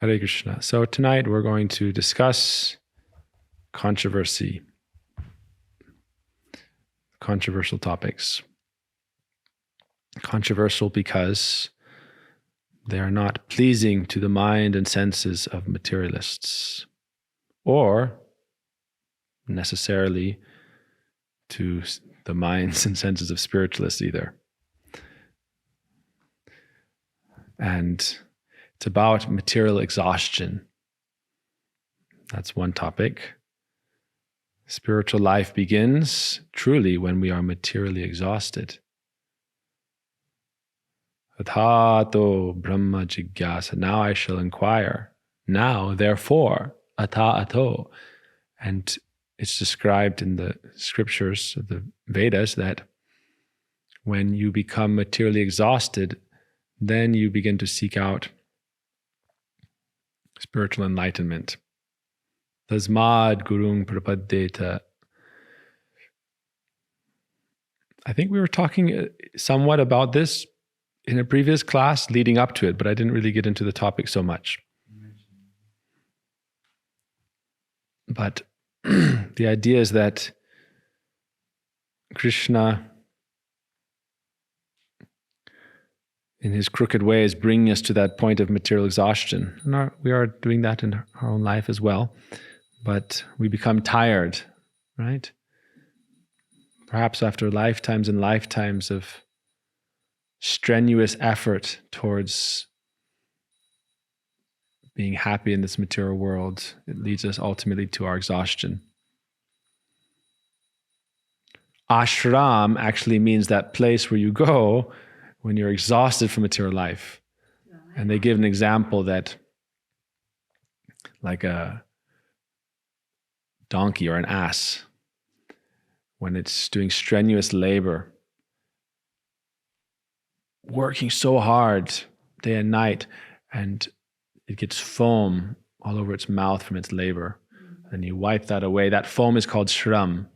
Hare Krishna. So tonight we're going to discuss controversial topics. Controversial because they are not pleasing to the mind and senses of materialists, or necessarily to the minds and senses of spiritualists either. And it's about material exhaustion. That's one topic. Spiritual life begins truly when we are materially exhausted. Athato Brahma Jigyasa. Now I shall inquire. Now, therefore, Athato. And it's described in the scriptures of the Vedas that when you become materially exhausted, then you begin to seek out spiritual enlightenment. Tasmad Gurung Prapaddeta. I think we were talking somewhat about this in a previous class leading up to it, but I didn't really get into the topic so much. But the idea is that Krishna, in his crooked way, is bringing us to that point of material exhaustion. And we are doing that in our own life as well. But we become tired, right? Perhaps after lifetimes and lifetimes of strenuous effort towards being happy in this material world, it leads us ultimately to our exhaustion. Ashram actually means that place where you go when you're exhausted from material life. And they give an example that, like a donkey or an ass, when it's doing strenuous labor, working so hard day and night, and it gets foam all over its mouth from its labor, and you wipe that away. That foam is called shram.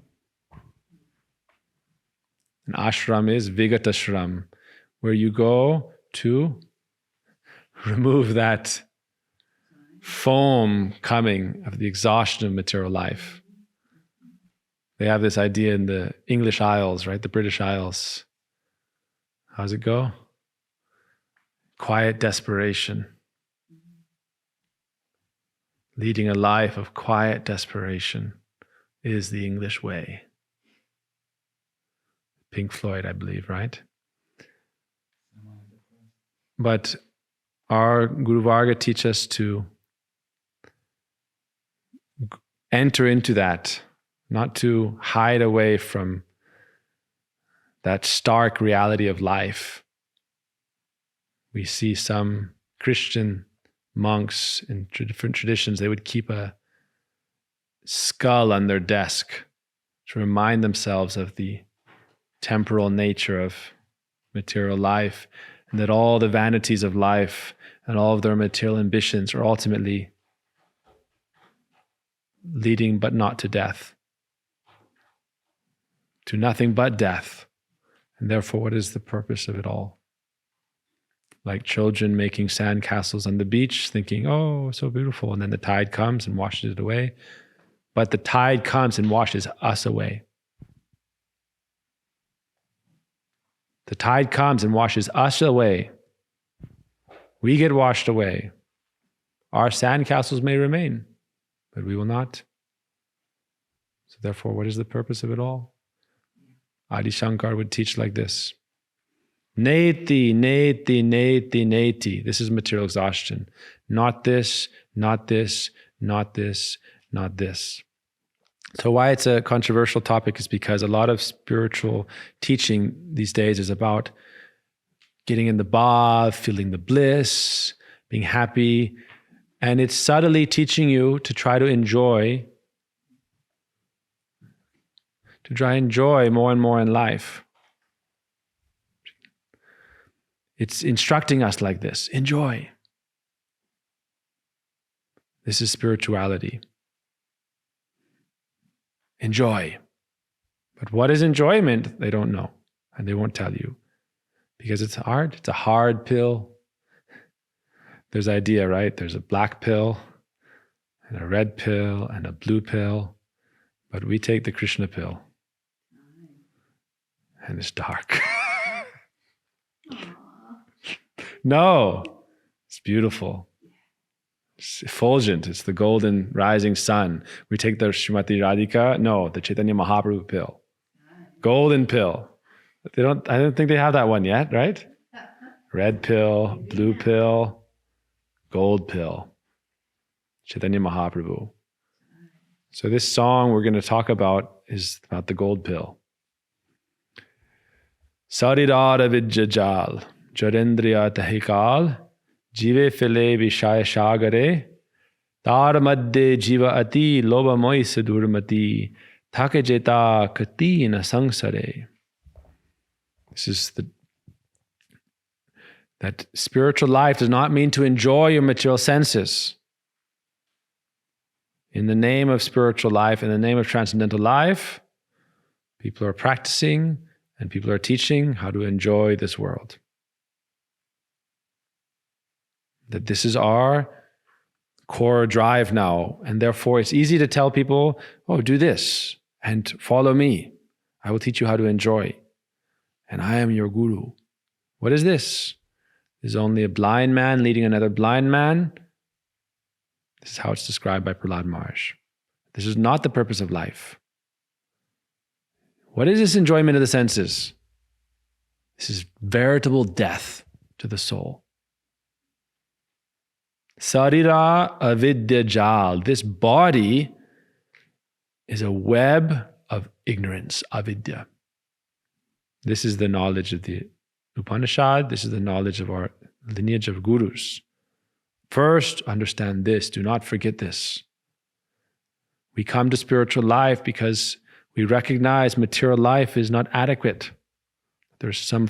And ashram is vigata shram, where you go to remove that foam coming of the exhaustion of material life. They have this idea in the English Isles, right? The British Isles. How's it go? Quiet desperation. Leading a life of quiet desperation is the English way. Pink Floyd, I believe, right? But our Guru Varga teach us to enter into that, not to hide away from that stark reality of life. We see some Christian monks in different traditions, they would keep a skull on their desk to remind themselves of the temporal nature of material life, and that all the vanities of life and all of their material ambitions are ultimately leading but not to death, to nothing but death. And therefore, what is the purpose of it all? Like children making sand castles on the beach, thinking, oh, so beautiful. And then the tide comes and washes it away. But the tide comes and washes us away. The tide comes and washes us away. We get washed away. Our sandcastles may remain, but we will not. So therefore, what is the purpose of it all? Adi Shankar would teach like this. Neti, neti, neti, neti. This is material exhaustion. Not this, not this, not this, not this. So why it's a controversial topic is because a lot of spiritual teaching these days is about getting in the bath, feeling the bliss, being happy. And it's subtly teaching you to try to enjoy more and more in life. It's instructing us like this: enjoy. This is spirituality. Enjoy. But what is enjoyment? They don't know, and they won't tell you, because it's hard. It's a hard pill There's the idea, right? There's a black pill and a red pill and a blue pill, but we take the Krishna pill. And it's dark. No, it's beautiful. It's effulgent. It's the golden rising sun. We take the Srimati Radhika. No, the Chaitanya Mahaprabhu pill. Golden pill. I don't think they have that one yet, right? Red pill, blue pill, gold pill. Chaitanya Mahaprabhu. So this song we're going to talk about is about the gold pill. Sarirara vidjajal, jarendriya tahikal, jive file vishaya shagare, tar madde jiva ati, loba moi sadurmati, thake jeta kati na sangsare. This is that spiritual life does not mean to enjoy your material senses. In the name of spiritual life, in the name of transcendental life, people are practicing and people are teaching how to enjoy this world. That this is our core drive now, and therefore it's easy to tell people, oh, do this and follow me. I will teach you how to enjoy. And I am your guru. What is this? Is only a blind man leading another blind man? This is how it's described by Prashad Maharaj. This is not the purpose of life. What is this enjoyment of the senses? This is veritable death to the soul. Sarira avidya jal. This body is a web of ignorance, avidya. This is the knowledge of the Upanishad. This is the knowledge of our lineage of gurus. First, understand this. Do not forget this. We come to spiritual life because we recognize material life is not adequate. There's some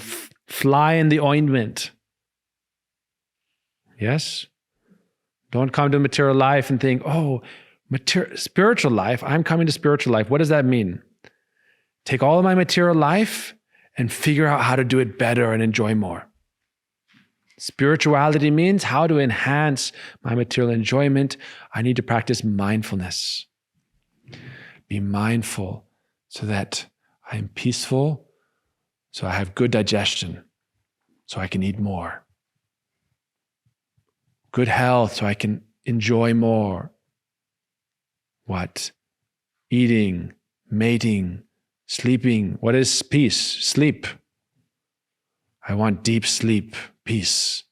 fly in the ointment. Yes? Don't come to material life and think, oh, spiritual life, I'm coming to spiritual life. What does that mean? Take all of my material life and figure out how to do it better and enjoy more. Spirituality means how to enhance my material enjoyment. I need to practice mindfulness. Be mindful so that I am peaceful, so I have good digestion, so I can eat more. Good health, so I can enjoy more. What? Eating, mating, sleeping. What is peace? Sleep. I want deep sleep, peace.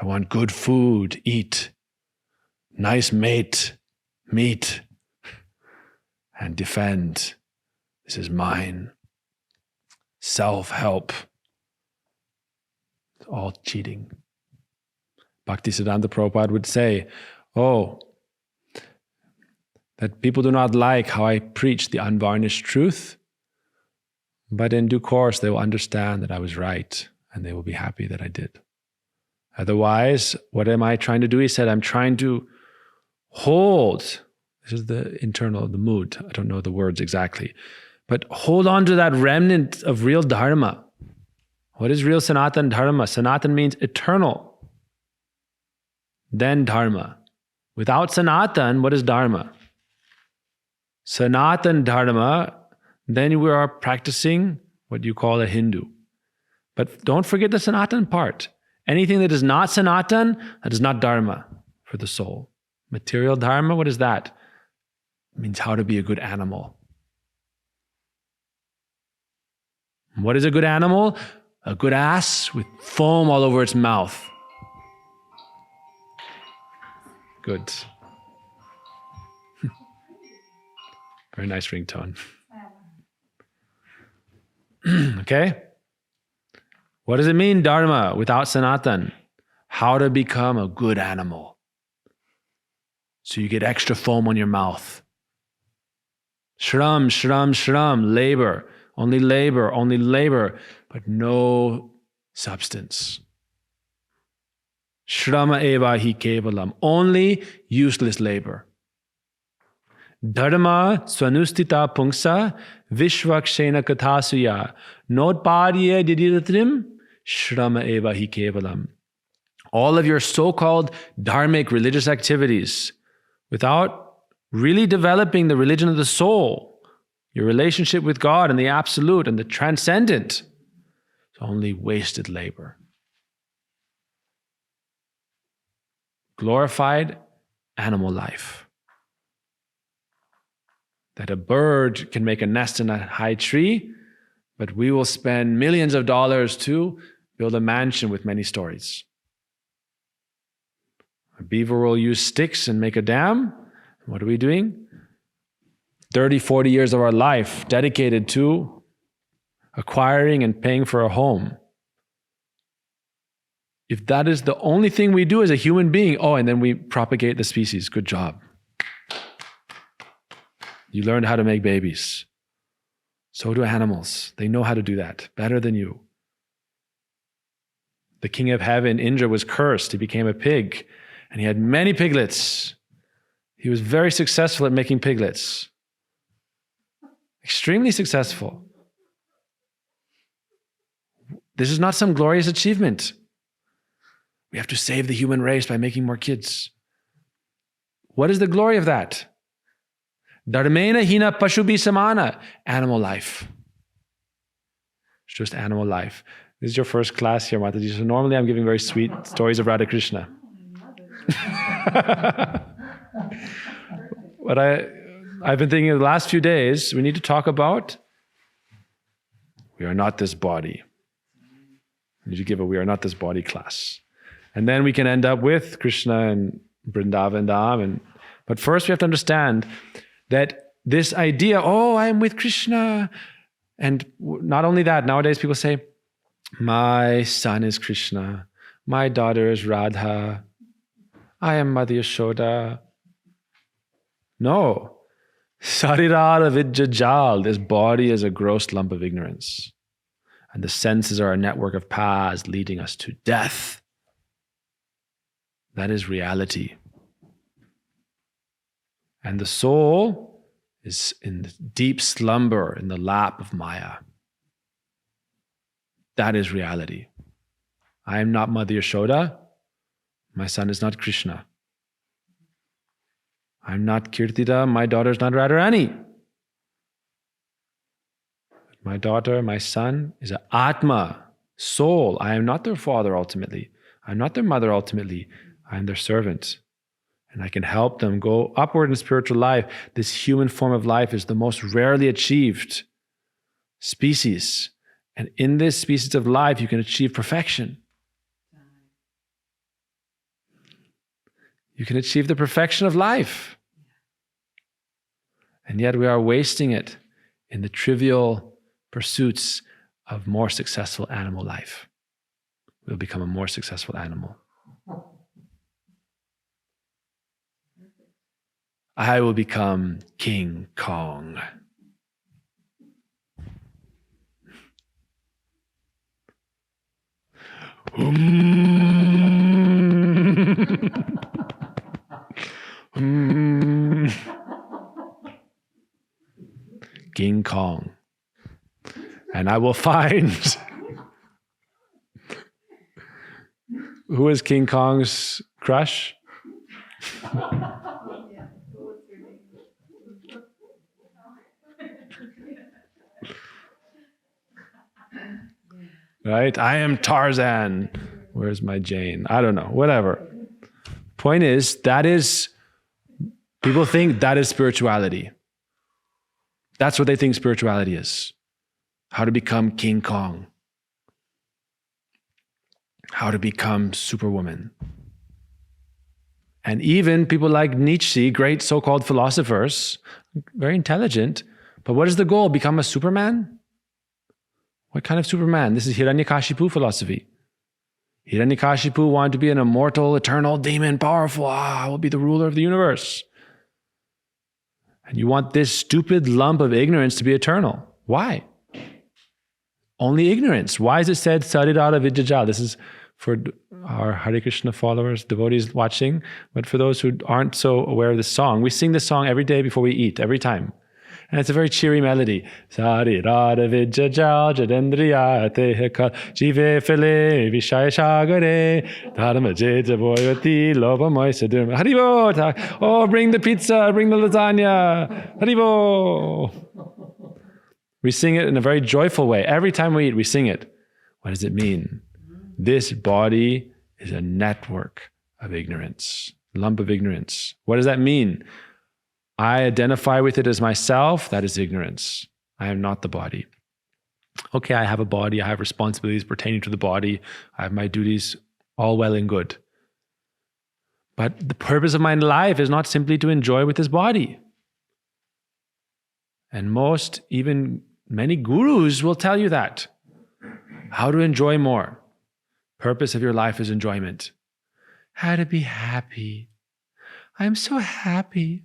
I want good food, eat. Nice mate, meet. And defend. This is mine. Self-help. It's all cheating. Bhaktisiddhanta Prabhupada would say, that people do not like how I preach the unvarnished truth, but in due course they will understand that I was right and they will be happy that I did. Otherwise, what am I trying to do? He said, I'm trying to hold. This is the internal, the mood. I don't know the words exactly. But hold on to that remnant of real dharma. What is real Sanatan dharma? Sanatan means eternal. Then dharma. Without Sanatan, what is dharma? Sanatan dharma, then we are practicing what you call a Hindu. But don't forget the Sanatan part. Anything that is not Sanatan, that is not dharma for the soul. Material dharma, what is that? It means how to be a good animal. What is a good animal? A good ass with foam all over its mouth. Good. Very nice ringtone. Okay? What does it mean, dharma, without Sanatan? How to become a good animal. So you get extra foam on your mouth. Shram, shram, shram, labor, only labor, but no substance. Shrama eva hi kevalam, only useless labor. Dharma swanustita pungsa vishvakshena kathasuya notpadye didiratrim shrama eva hi kevalam. all of your so-called dharmic religious activities, without really developing the religion of the soul, your relationship with God and the absolute and the transcendent, it's only wasted labor. Glorified animal life. That a bird can make a nest in a high tree, but we will spend millions of dollars to build a mansion with many stories. A beaver will use sticks and make a dam. What are we doing? 30, 40 years of our life dedicated to acquiring and paying for a home. If that is the only thing we do as a human being, and then we propagate the species, good job. You learned how to make babies. So do animals. They know how to do that better than you. The king of heaven, Indra, was cursed. He became a pig, and he had many piglets. He was very successful at making piglets. Extremely successful. This is not some glorious achievement. We have to save the human race by making more kids. What is the glory of that? Dharmena hina pashubi samana. Animal life. It's just animal life. This is your first class here, Mataji. So normally I'm giving very sweet stories of Radha Krishna. What I've been thinking the last few days, we need to talk about we are not this body. We need to give a we are not this body class. And then we can end up with Krishna and Vrindavan Dham. But first we have to understand that this idea, I am with Krishna. And not only that, nowadays people say, my son is Krishna. My daughter is Radha. I am Mother Yashoda. No. Sarira avidya jal. This body is a gross lump of ignorance. And the senses are a network of paths leading us to death. That is reality. And the soul is in deep slumber in the lap of Maya. That is reality. I am not Mother Yashoda. My son is not Krishna. I'm not Kirtida. My daughter is not Radharani. My daughter, my son is an Atma, soul. I am not their father ultimately. I'm not their mother ultimately. I am their servant. And I can help them go upward in spiritual life. This human form of life is the most rarely achieved species. And in this species of life, you can achieve perfection. You can achieve the perfection of life. And yet we are wasting it in the trivial pursuits of more successful animal life. We'll become a more successful animal. I will become King Kong. King Kong. And I will find who is King Kong's crush? Right? I am Tarzan. Where's my Jane? I don't know. Whatever. Point is, people think that is spirituality. That's what they think spirituality is. How to become King Kong. How to become Superwoman. And even people like Nietzsche, great so-called philosophers, very intelligent, but what is the goal? Become a Superman? What kind of Superman? This is Hiranyakashipu philosophy. Hiranyakashipu wanted to be an immortal, eternal demon, powerful. I will be the ruler of the universe. And you want this stupid lump of ignorance to be eternal. Why? Only ignorance. Why is it said, Sarirara Vidyajal? This is for our Hare Krishna followers, devotees watching, but for those who aren't so aware of this song, we sing this song every day before we eat, every time. And it's a very cheery melody. Sari rada vijajal jadendriya tehakal jive fele vishaya shagare dharma jeja boyati loba moisadur haribo. Oh, bring the pizza, bring the lasagna. Haribo. We sing it in a very joyful way. Every time we eat, we sing it. What does it mean? This body is a network of ignorance, lump of ignorance. What does that mean? I identify with it as myself. That is ignorance. I am not the body. Okay, I have a body. I have responsibilities pertaining to the body. I have my duties, all well and good. But the purpose of my life is not simply to enjoy with this body. And even many gurus will tell you that. How to enjoy more. Purpose of your life is enjoyment. How to be happy. I'm so happy.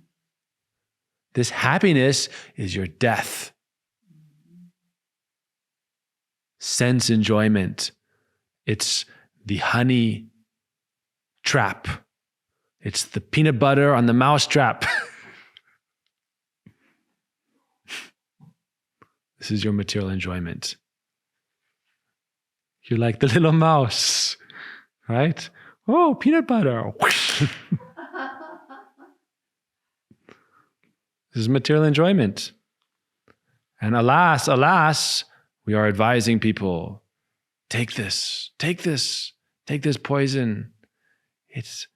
This happiness is your death. Sense enjoyment. It's the honey trap. It's the peanut butter on the mouse trap. This is your material enjoyment. You're like the little mouse, right? Oh, peanut butter. This is material enjoyment. And alas, we are advising people, take this poison. It's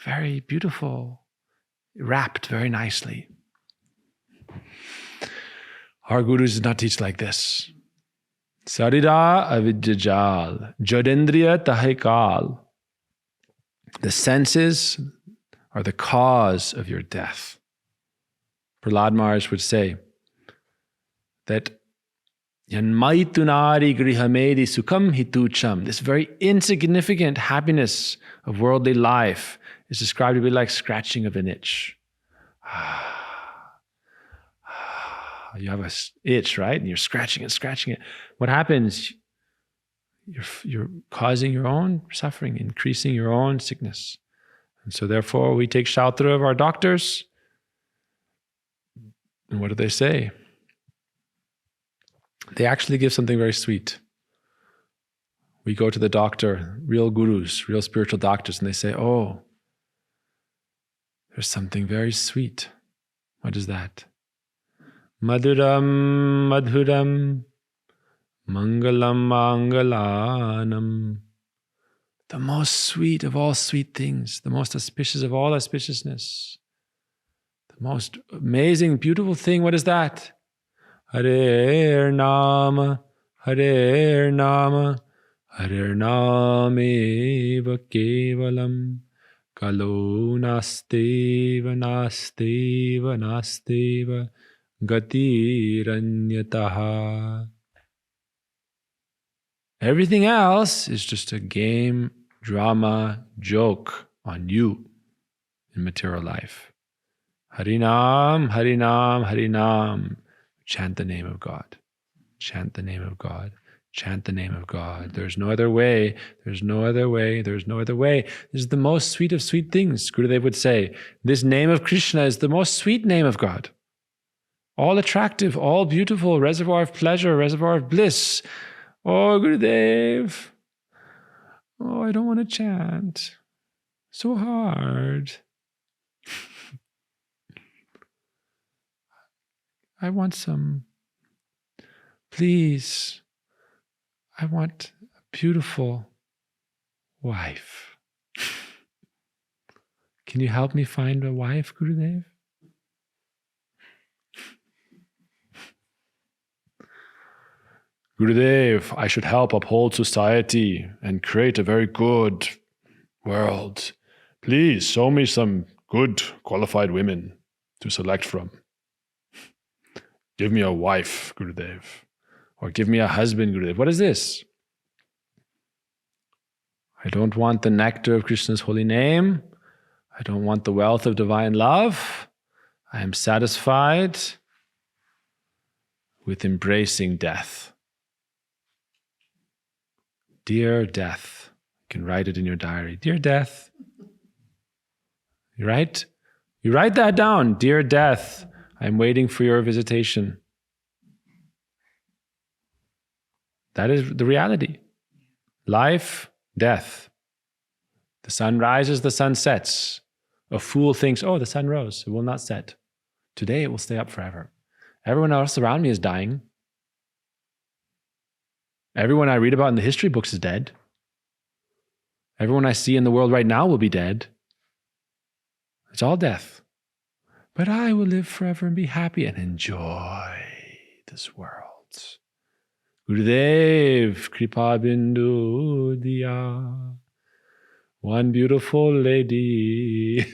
very beautiful, wrapped very nicely. Our gurus did not teach like this. Sarira avidyajal, jadendriya tahikal. The senses are the cause of your death. Prashad Maharaj would say that Yanmaitunari grihamedi sukham hitucham. This very insignificant happiness of worldly life is described to be like scratching of an itch. You have an itch, right? And you're scratching it. What happens? You're causing your own suffering, increasing your own sickness. And so therefore we take shelter of our doctors. And what do they say? They actually give something very sweet. We go to the doctor, real gurus, real spiritual doctors, and they say, oh, there's something very sweet. What is that? Madhuram, madhuram, mangalam, mangalanam. The most sweet of all sweet things, the most auspicious of all auspiciousness. The most amazing, beautiful thing, what is that? Harer Nama, Harer Nama, Harer Nameva Kevalam, Kalo Nasteva, Nasteva, Nasteva, Gatiranyataha. Everything else is just a game, drama, joke on you in material life. Harinam, Harinam, Harinam. Chant the name of God. Chant the name of God. Chant the name of God. There's no other way. There's no other way. There's no other way. This is the most sweet of sweet things. Gurudev would say, this name of Krishna is the most sweet name of God. All attractive, all beautiful, reservoir of pleasure, reservoir of bliss. Oh, Gurudev. Oh, I don't want to chant. So hard. I want some. Please. I want a beautiful wife. Can you help me find a wife, Gurudev? Gurudev, I should help uphold society and create a very good world. Please show me some good qualified women to select from. Give me a wife, Gurudev. Or give me a husband, Gurudev. What is this? I don't want the nectar of Krishna's holy name. I don't want the wealth of divine love. I am satisfied with embracing death. Dear death. You can write it in your diary. Dear death. You write that down. Dear death. I'm waiting for your visitation. That is the reality. Life, death. The sun rises, the sun sets. A fool thinks, oh, the sun rose, it will not set. Today it will stay up forever. Everyone else around me is dying. Everyone I read about in the history books is dead. Everyone I see in the world right now will be dead. It's all death. But I will live forever and be happy and enjoy this world. Gurudev, Kripa Bindu Diya. One beautiful lady.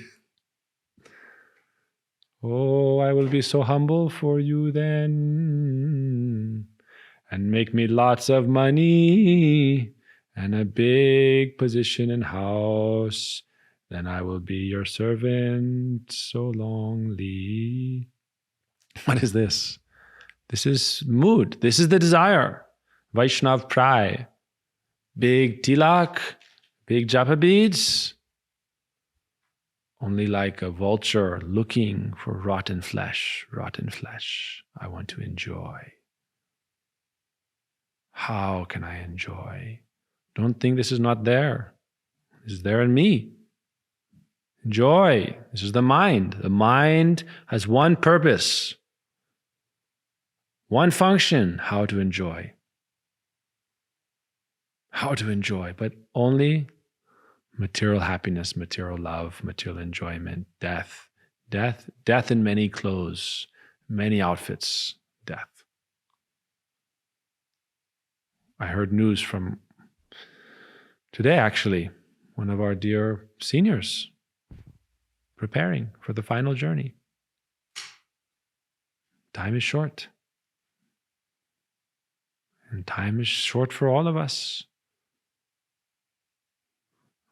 Oh, I will be so humble for you then. And make me lots of money and a big position and house. Then I will be your servant so longly. What is this? This is mood. This is the desire. Vaishnav Prai. Big tilak, big japa beads. Only like a vulture looking for rotten flesh. Rotten flesh. I want to enjoy. How can I enjoy? Don't think this is not there. This is there in me. Enjoy. This is the mind. The mind has one purpose, one function, how to enjoy. How to enjoy, but only material happiness, material love, material enjoyment, death. Death in many clothes, many outfits, death. I heard news from today, actually, one of our dear seniors preparing for the final journey. Time is short. And time is short for all of us.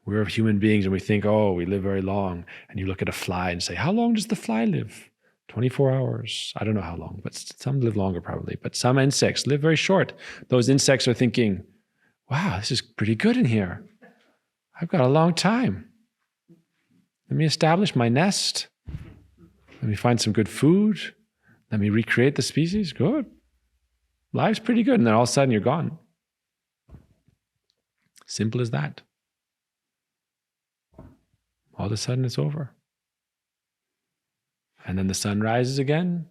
We're human beings and we think, oh, we live very long. And you look at a fly and say, how long does the fly live? 24 hours. I don't know how long, but some live longer probably. But some insects live very short. Those insects are thinking, wow, this is pretty good in here. I've got a long time. Let me establish my nest. Let me find some good food. Let me recreate the species. Good. Life's pretty good. And then all of a sudden you're gone. Simple as that. All of a sudden it's over. And then the sun rises again.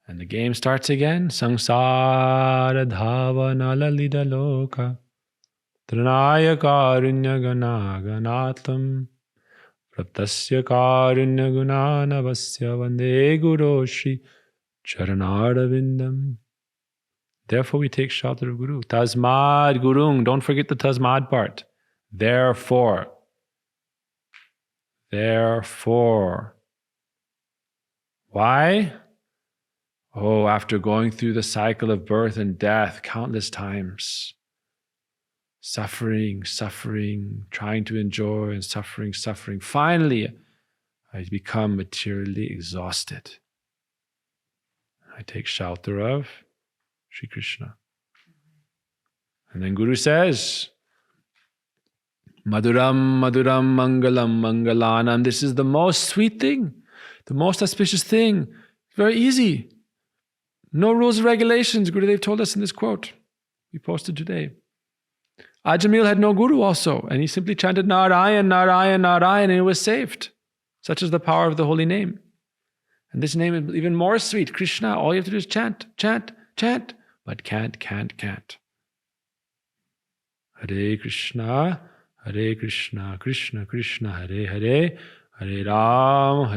And the game starts again. Sangsara dhavana lalita loka. Tranaya karunya gana ganatam. Praptasya karunya gunana vasya vande guru shri charanardavindam. Therefore we take shelter of Guru. Tasmad Gurung. Don't forget the Tasmad part. Therefore. Therefore. Why? Oh, after going through the cycle of birth and death countless times, suffering, trying to enjoy and suffering. Finally, I become materially exhausted. I take shelter of Sri Krishna. And then Guru says, Maduram, Maduram, Mangalam, Mangalanam. This is the most sweet thing, the most auspicious thing. Very easy. No rules and regulations. Gurudev told us in this quote we posted today. Ajamil had no guru also, and he simply chanted Narayan, Narayan, Narayan, and he was saved. Such is the power of the holy name. And this name is even more sweet. Krishna, all you have to do is chant, chant, chant, but can't. Hare Krishna, Krishna Krishna, Hare Hare, Hare Ram,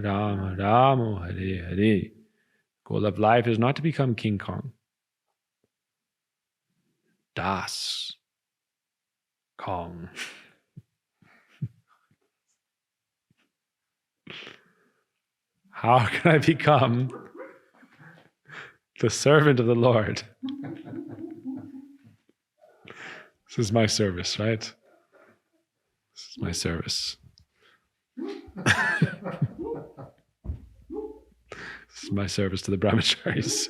Ram Ram, Hare Hare. Goal of life is not to become King Kong. Das Kong. How can I become the servant of the Lord? This is my service, right? This is my service. This is my service to the brahmacharis.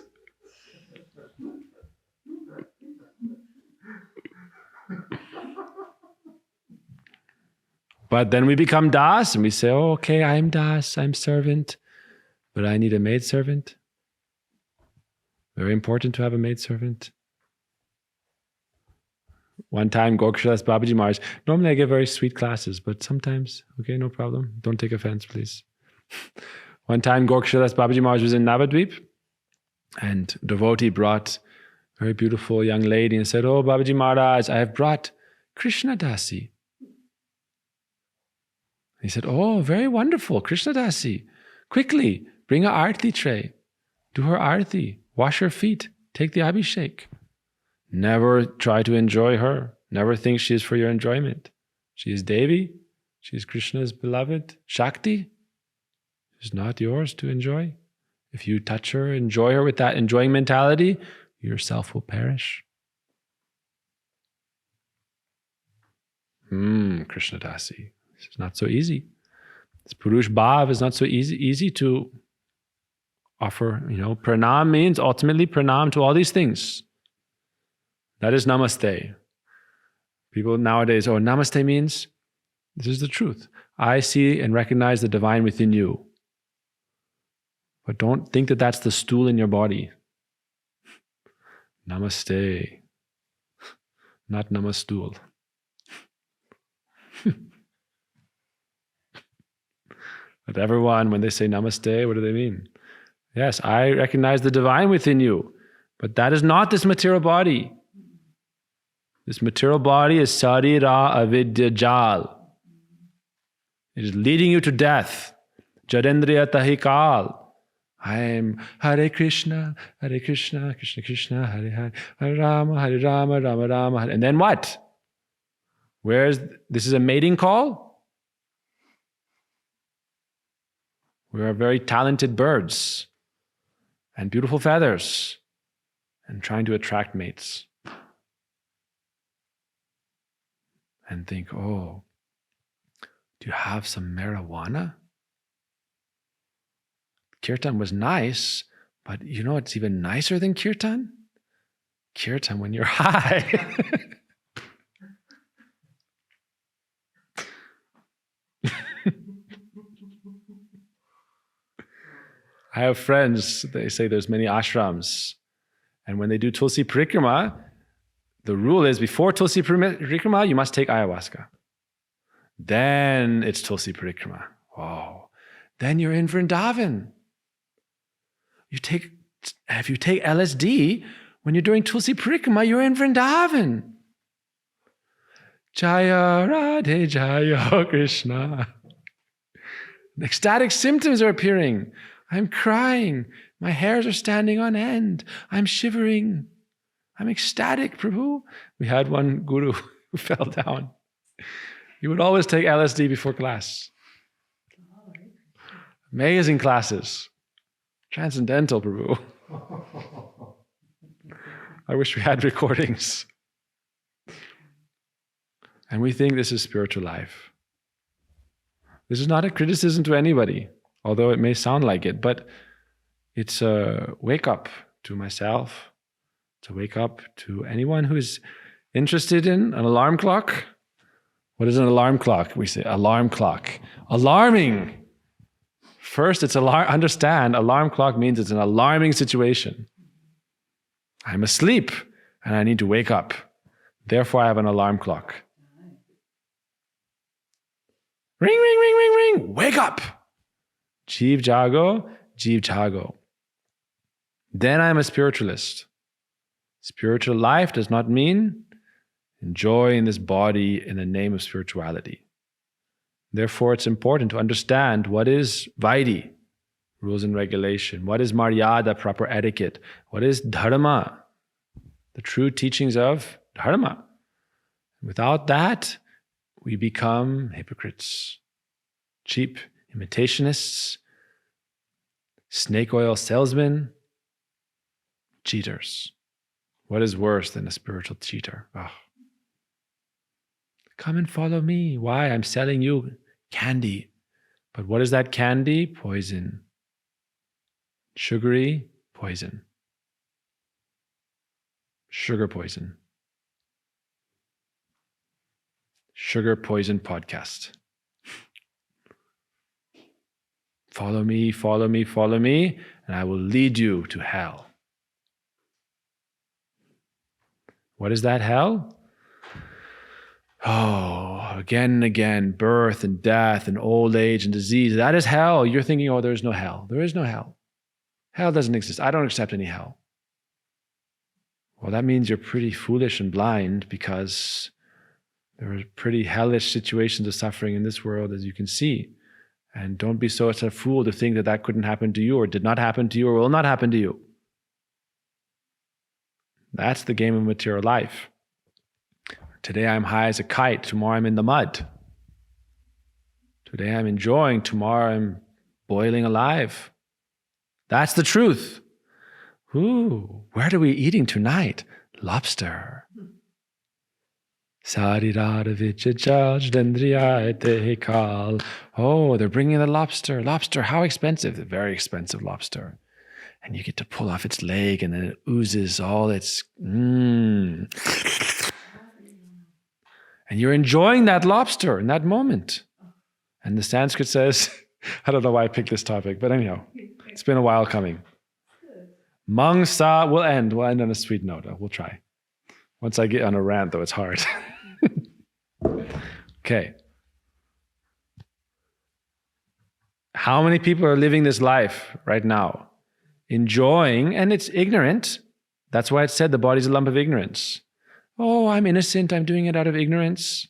But then we become Das and we say, oh, okay, I'm Das, I'm servant. but I need a maidservant. Very important to have a maidservant. One time, Gokshalas Babaji Maharaj, normally I give very sweet classes, but sometimes, okay, no problem. Don't take offense, please. One time, Gokshalas Babaji Maharaj was in Navadvip, and a devotee brought a very beautiful young lady and said, "Oh, Babaji Maharaj, I have brought Krishna Dasi." He said, "Oh, very wonderful, Krishna Dasi. Quickly, bring a arti tray. Do her arti. Wash her feet. Take the abhishek. Never try to enjoy her. Never think she is for your enjoyment. She is Devi. She is Krishna's beloved. Shakti. She's not yours to enjoy. If you touch her, enjoy her with that enjoying mentality, yourself will perish." Krishna Dasi. It's not so easy. This Purush Bhav is not so easy to offer. Pranam means ultimately pranam to all these things. That is namaste. People nowadays, namaste means, this is the truth. I see and recognize the divine within you. But don't think that that's the stool in your body. Namaste. Not namastool. But everyone, when they say namaste, what do they mean? Yes, I recognize the divine within you, but that is not this material body. This material body is sarira avidya jal. It is leading you to death. Jadendriya tahikal. I am Hare Krishna, Krishna Krishna, Hare Hare, Hare Rama, Rama Rama, Hare. And then what? This is a mating call? We are very talented birds and beautiful feathers and trying to attract mates. And think, do you have some marijuana? Kirtan was nice, but you know what's even nicer than kirtan? Kirtan when you're high. I have friends, they say there's many ashrams. And when they do Tulsi Parikrama, the rule is before Tulsi Parikrama, you must take ayahuasca. Then it's Tulsi Parikrama. Oh, then you're in Vrindavan. If you take LSD, when you're doing Tulsi Parikrama, you're in Vrindavan. Jaya Radhe Jaya Krishna. Ecstatic symptoms are appearing. I'm crying. My hairs are standing on end. I'm shivering. I'm ecstatic, Prabhu. We had one guru who fell down. He would always take LSD before class. Amazing classes. Transcendental, Prabhu. I wish we had recordings. And we think this is spiritual life. This is not a criticism to anybody, although it may sound like it, but it's a wake up to myself. It's a wake up to anyone who is interested in an alarm clock. What is an alarm clock? We say alarm clock. Alarming. First, it's understand, alarm clock means it's an alarming situation. I'm asleep and I need to wake up. Therefore, I have an alarm clock. Ring, ring, ring, ring, ring. Wake up. Jeev jago, jeev jago. Then I'm a spiritualist. Spiritual life does not mean enjoying this body in the name of spirituality. Therefore, it's important to understand what is Vaidhi, rules and regulation, what is Maryada, proper etiquette, what is Dharma, the true teachings of Dharma. Without that, we become hypocrites, cheap imitationists, snake oil salesmen, cheaters. What is worse than a spiritual cheater? Oh. Come and follow me. Why? I'm selling you candy. But what is that candy? Poison. Sugary poison. Sugar poison. Sugar Poison Podcast. Follow me, follow me, follow me, and I will lead you to hell. What is that hell? Oh, again and again, birth and death and old age and disease. That is hell. You're thinking, oh, there's no hell. There is no hell. Hell doesn't exist. I don't accept any hell. Well, that means you're pretty foolish and blind, because there are pretty hellish situations of suffering in this world, as you can see. And don't be such a fool to think that that couldn't happen to you, or did not happen to you, or will not happen to you. That's the game of material life. Today I'm high as a kite, tomorrow I'm in the mud. Today I'm enjoying, tomorrow I'm boiling alive. That's the truth. Ooh, where are we eating tonight? Lobster. Oh, they're bringing the lobster. Lobster, how expensive? Very expensive lobster. And you get to pull off its leg, and then it oozes all its... And you're enjoying that lobster in that moment. And the Sanskrit says, I don't know why I picked this topic, but anyhow, it's been a while coming. Mang sa, we'll end on a sweet note. We'll try. Once I get on a rant, though, it's hard. Okay. How many people are living this life right now? Enjoying, and it's ignorant. That's why it said the body's a lump of ignorance. Oh, I'm innocent. I'm doing it out of ignorance.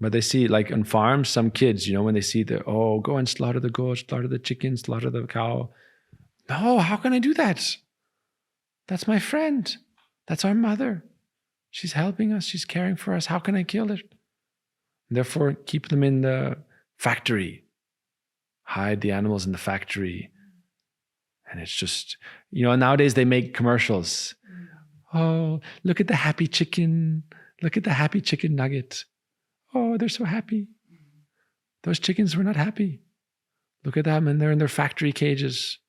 But they see, like on farms, some kids, when they see go and slaughter the goat, slaughter the chicken, slaughter the cow. No, how can I do that? That's my friend. That's our mother. She's helping us. She's caring for us. How can I kill it? Therefore, keep them in the factory. Hide the animals in the factory. And it's just, nowadays they make commercials. Oh, look at the happy chicken. Look at the happy chicken nugget. Oh, they're so happy. Those chickens were not happy. Look at them, and they're in their factory cages.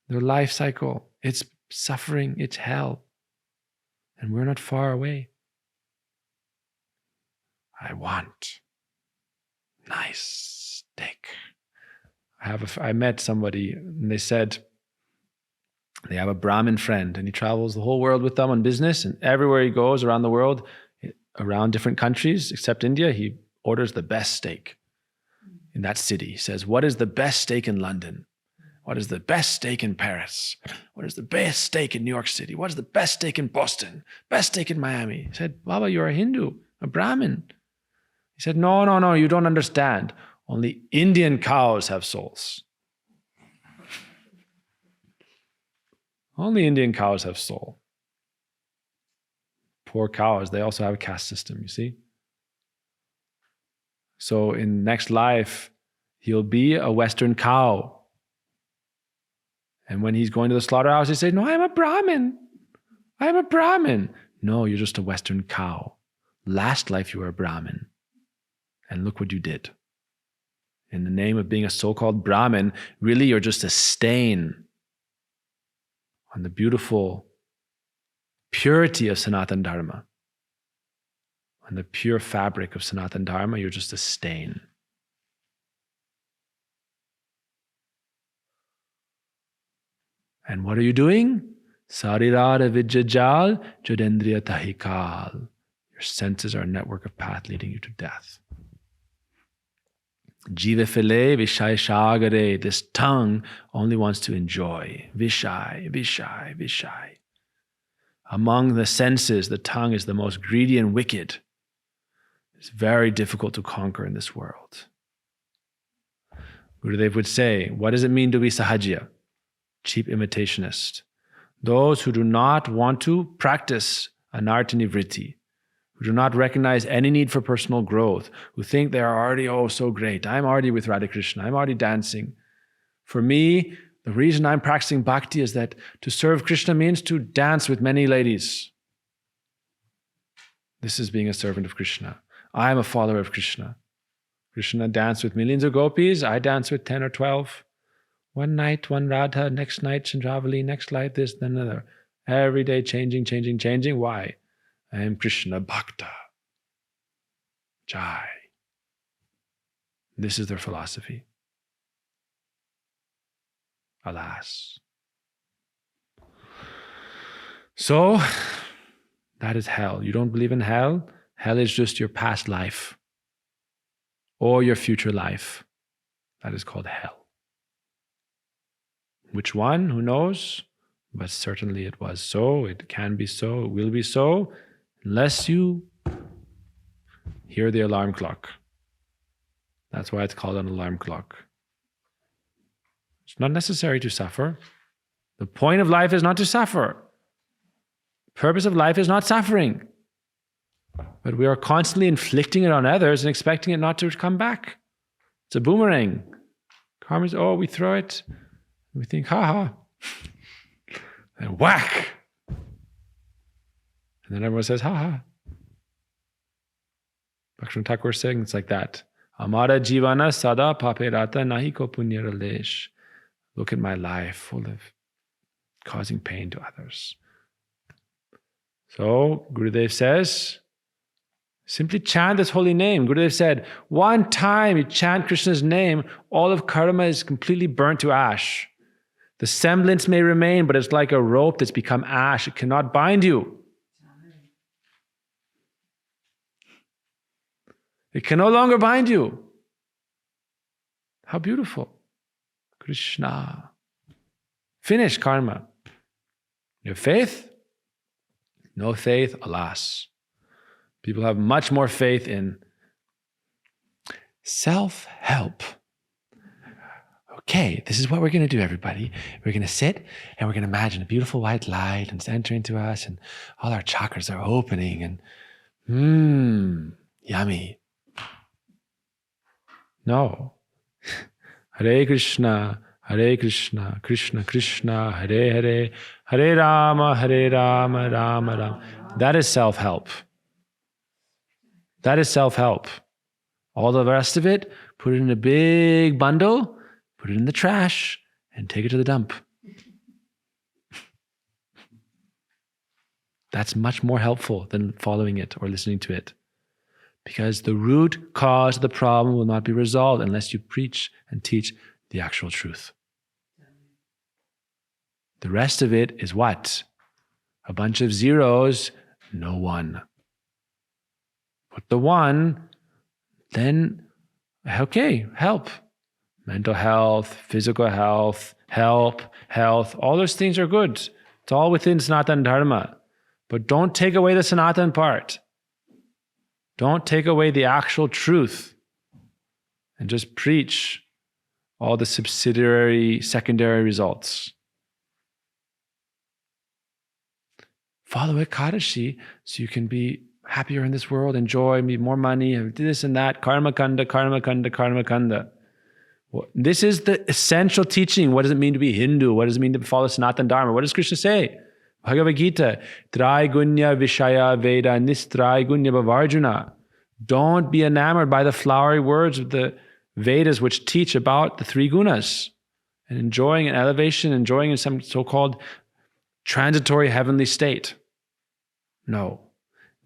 Their life cycle. It's suffering. It's hell. And we're not far away. I want nice steak. I met somebody, and they said they have a Brahmin friend, and he travels the whole world with them on business, and everywhere he goes around the world, around different countries, except India, he orders the best steak in that city. He says, what is the best steak in London? What is the best steak in Paris? What is the best steak in New York City? What is the best steak in Boston? Best steak in Miami? He said, Baba, you're a Hindu, a Brahmin. He said, no, you don't understand. Only Indian cows have souls. Only Indian cows have soul. Poor cows, they also have a caste system, you see? So in next life, he'll be a Western cow. And when he's going to the slaughterhouse, he says, no, I'm a Brahmin. I'm a Brahmin. No, you're just a Western cow. Last life you were a Brahmin. And look what you did. In the name of being a so-called Brahmin, really you're just a stain on the beautiful purity of Sanatana Dharma. On the pure fabric of Sanatana Dharma, you're just a stain. And what are you doing? Sarirara vijjajal jodendriya tahikal. Your senses are a network of path leading you to death. Jiva file vishai shagare. This tongue only wants to enjoy. Vishai, vishai, vishai. Among the senses, the tongue is the most greedy and wicked. It's very difficult to conquer in this world. Gurudev would say, what does it mean to be sahajiya? Cheap imitationist. Those who do not want to practice anartha-nivritti, who do not recognize any need for personal growth, who think they are already, so great. I'm already with Radha Krishna. I'm already dancing. For me, the reason I'm practicing bhakti is that to serve Krishna means to dance with many ladies. This is being a servant of Krishna. I am a follower of Krishna. Krishna danced with millions of gopis. I dance with 10 or 12. One night, one Radha, next night, Chandravali, next night, this, then another. Every day changing. Why? I am Krishna Bhakta. Jai. This is their philosophy. Alas. So, that is hell. You don't believe in hell? Hell is just your past life or your future life. That is called hell. Which one? Who knows? But certainly it was so. It can be so. It will be so. Unless you hear the alarm clock. That's why it's called an alarm clock. It's not necessary to suffer. The point of life is not to suffer. The purpose of life is not suffering. But we are constantly inflicting it on others and expecting it not to come back. It's a boomerang. Karma is, we throw it. We think, ha. And whack. And then everyone says, ha. Bhakti Thakur saying it's like that. Amara jivana sada paperata nahi ko punya lesh. Look at my life full of causing pain to others. So Gurudev says, simply chant this holy name. Gurudev said, one time you chant Krishna's name, all of karma is completely burnt to ash. The semblance may remain, but it's like a rope that's become ash. It cannot bind you. It can no longer bind you. How beautiful. Krishna. Finish karma. You have faith? No faith, alas. People have much more faith in self-help. Okay, this is what we're going to do, everybody. We're going to sit and we're going to imagine a beautiful white light and it's entering to us and all our chakras are opening and yummy. No. Hare Krishna, Krishna Krishna, Hare Hare, Hare Rama, Rama Rama. That is self-help. That is self-help. All the rest of it, put it in a big bundle, put it in the trash, and take it to the dump. That's much more helpful than following it or listening to it. Because the root cause of the problem will not be resolved unless you preach and teach the actual truth. The rest of it is what? A bunch of zeros, no one. Put the one, then, okay, help. Mental health, physical health, health, all those things are good. It's all within Sanatana Dharma. But don't take away the Sanatana part. Don't take away the actual truth and just preach all the subsidiary, secondary results. Follow Ekadashi so you can be happier in this world, enjoy, be more money, have this and that, karma kanda, karma kanda, karma kanda. Well, this is the essential teaching. What does it mean to be Hindu? What does it mean to follow Sanatana Dharma? What does Krishna say? Bhagavad Gita, Traigunya Vishaya Veda Nistraigunya Bhavarjuna. Don't be enamored by the flowery words of the Vedas which teach about the three gunas and enjoying an elevation, enjoying in some so-called transitory heavenly state. No.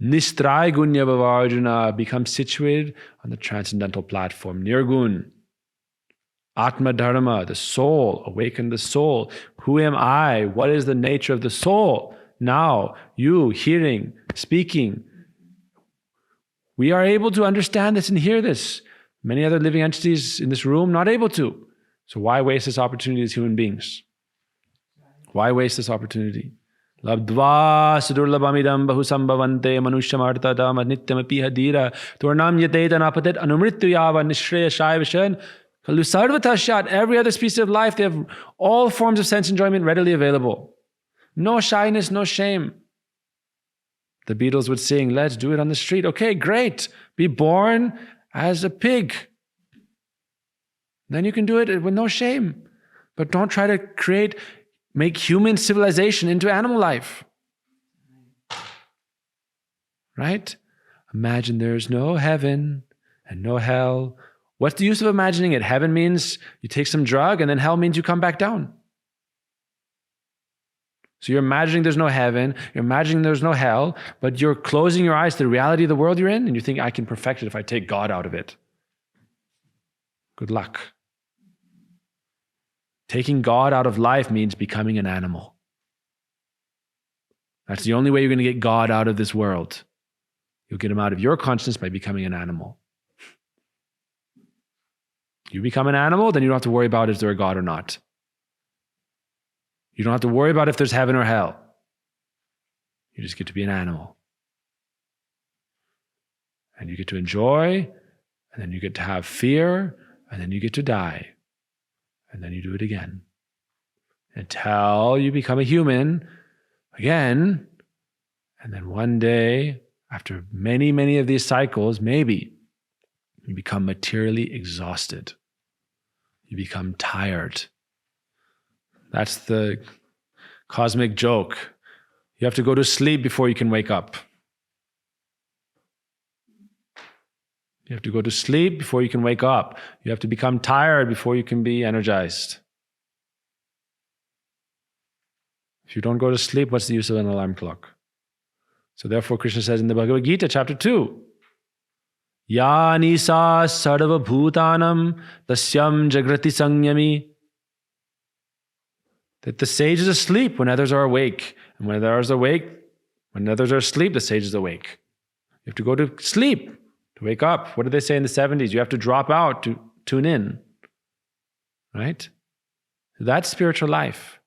Nistraigunya Bhavarjuna, become situated on the transcendental platform. Nirgun. Atma Dharma, the soul, awaken the soul. Who am I? What is the nature of the soul? Now, you, hearing, speaking. We are able to understand this and hear this. Many other living entities in this room, not able to. So why waste this opportunity as human beings? Why waste this opportunity? Labdva sudurlabhamidam bahusambhavante manusyamartadam nityamapi hadira turnam yatetanapatit anumrityuyava nishreyashayavashan. Every other species of life, they have all forms of sense enjoyment readily available. No shyness, no shame. The Beatles would sing, let's do it on the street. Okay, great. Be born as a pig. Then you can do it with no shame. But don't try to make human civilization into animal life. Right? Imagine there's no heaven and no hell. What's the use of imagining it? Heaven means you take some drug, and then hell means you come back down. So you're imagining there's no heaven, you're imagining there's no hell, but you're closing your eyes to the reality of the world you're in, and you think, I can perfect it if I take God out of it. good luck. Taking God out of life means becoming an animal. That's the only way you're going to get God out of this world. You'll get him out of your consciousness by becoming an animal. You become an animal, then you don't have to worry about is there a God or not. You don't have to worry about if there's heaven or hell. You just get to be an animal. And you get to enjoy, and then you get to have fear, and then you get to die. And then you do it again. Until you become a human again. And then one day, after many, many of these cycles, maybe you become materially exhausted. You become tired. That's the cosmic joke. You have to go to sleep before you can wake up. You have to go to sleep before you can wake up. You have to become tired before you can be energized. If you don't go to sleep, what's the use of an alarm clock? So therefore, Krishna says in the Bhagavad Gita, chapter 2, Ya nisa sarva bhutanam tasyam jagrati samyami. That the sage is asleep when others are awake. And when others are asleep, the sage is awake. You have to go to sleep to wake up. What did they say in the 70s? You have to drop out to tune in. Right? That's spiritual life.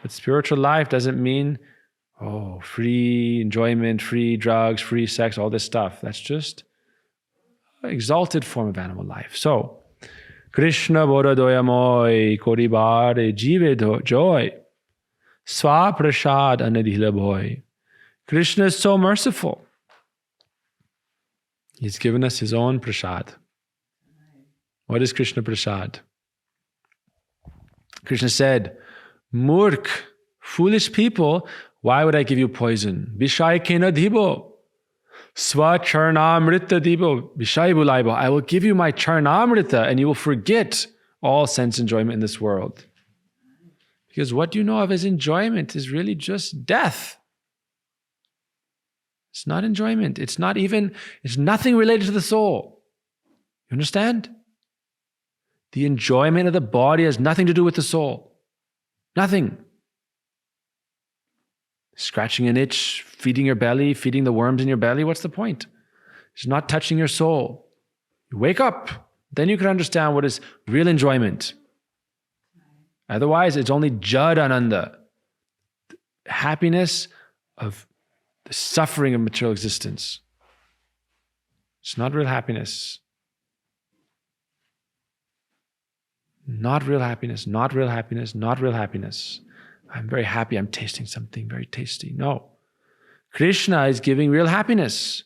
But spiritual life doesn't mean, free enjoyment, free drugs, free sex, all this stuff. That's just an exalted form of animal life. So, Krishna boradoyamoy koribare jive joy swa prasad anadhila boy. Krishna is so merciful. He's given us his own prasad. What is Krishna prasad? Krishna said, Murk, foolish people, why would I give you poison? Vishai kena dhibo. Swa charnamrita dhibo. Vishai bulaibo. I will give you my charnamrita and you will forget all sense enjoyment in this world. Because what you know of as enjoyment is really just death. It's not enjoyment. It's nothing related to the soul. You understand? The enjoyment of the body has nothing to do with the soul. Nothing. Scratching an itch, feeding your belly, feeding the worms in your belly, what's the point? It's not touching your soul. You wake up, then you can understand what is real enjoyment. Otherwise, it's only Jad Ananda, happiness of the suffering of material existence. It's not real happiness. Not real happiness, not real happiness, not real happiness. I'm very happy, I'm tasting something very tasty. No. Krishna is giving real happiness.